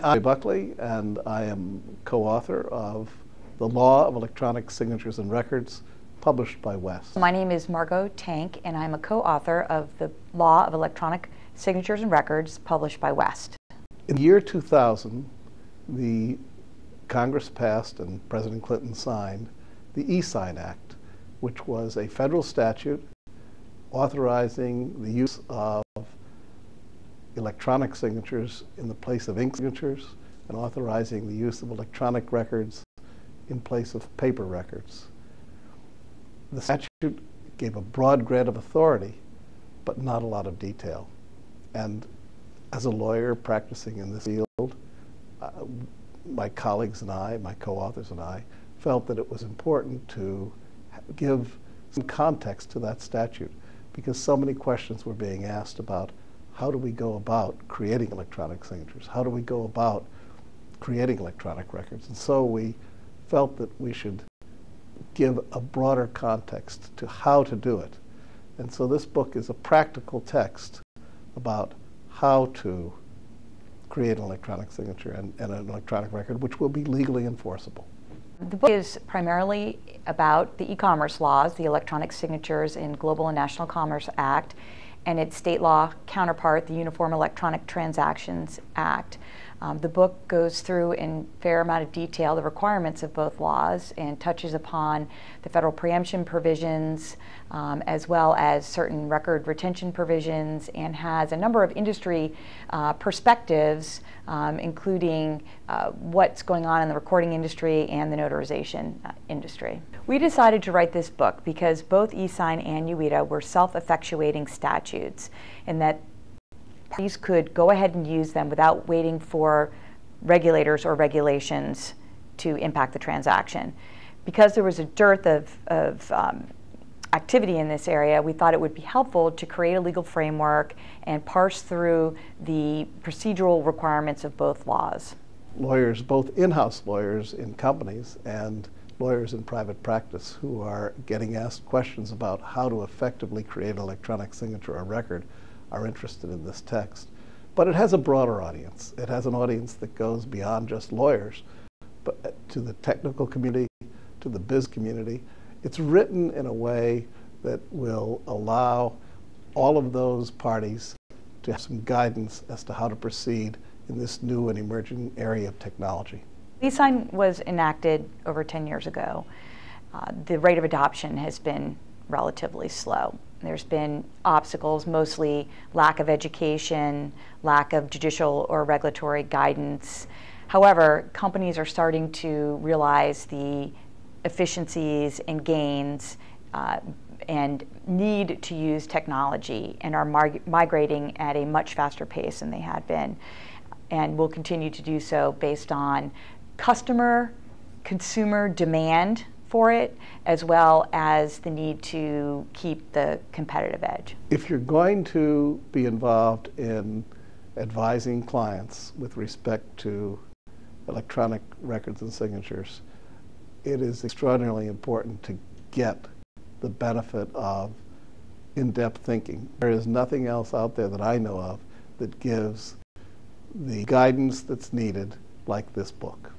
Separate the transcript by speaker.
Speaker 1: I'm Buckley, and I am co-author of The Law of Electronic Signatures and Records, published by West.
Speaker 2: My name is Margo, and I'm a co-author of The Law of Electronic Signatures and Records, published by West.
Speaker 1: In the year 2000, the Congress passed and President Clinton signed the e-Sign Act, which was a federal statute authorizing the use of electronic signatures in the place of ink signatures and authorizing the use of electronic records in place of paper records. The statute gave a broad grant of authority, but not a lot of detail. And as a lawyer practicing in this field, my colleagues and I, my co-authors and I, felt that it was important to give some context to that statute because so many questions were being asked about how do we go about creating electronic signatures? How do we go about creating electronic records? And so we felt that we should give a broader context to how to do it. And so this book is a practical text about how to create an electronic signature and an electronic record, which will be legally enforceable.
Speaker 2: The book is primarily about the e-commerce laws, the Electronic Signatures in Global and National Commerce Act, and its state law counterpart, the Uniform Electronic Transactions Act. The book goes through in a fair amount of detail the requirements of both laws and touches upon the federal preemption provisions as well as certain record retention provisions, and has a number of industry perspectives, including what's going on in the recording industry and the notarization industry. We decided to write this book because both e-Sign and UETA were self-effectuating statutes, in that parties could go ahead and use them without waiting for regulators or regulations to impact the transaction. Because there was a dearth of activity in this area, we thought it would be helpful to create a legal framework and parse through the procedural requirements of both laws.
Speaker 1: Lawyers, both in-house lawyers in companies and lawyers in private practice who are getting asked questions about how to effectively create an electronic signature or record, are interested in this text. But it has a broader audience. It has an audience that goes beyond just lawyers, but to the technical community, to the biz community. It's written in a way that will allow all of those parties to have some guidance as to how to proceed in this new and emerging area of technology.
Speaker 2: e-Sign was enacted over 10 years ago. The rate of adoption has been relatively slow. There's been obstacles, mostly lack of education, lack of judicial or regulatory guidance. However, companies are starting to realize the efficiencies and gains and need to use technology, and are migrating at a much faster pace than they had been, and will continue to do so based on consumer demand for it, as well as the need to keep the competitive edge.
Speaker 1: If you're going to be involved in advising clients with respect to electronic records and signatures, it is extraordinarily important to get the benefit of in-depth thinking. There is nothing else out there that I know of that gives the guidance that's needed like this book.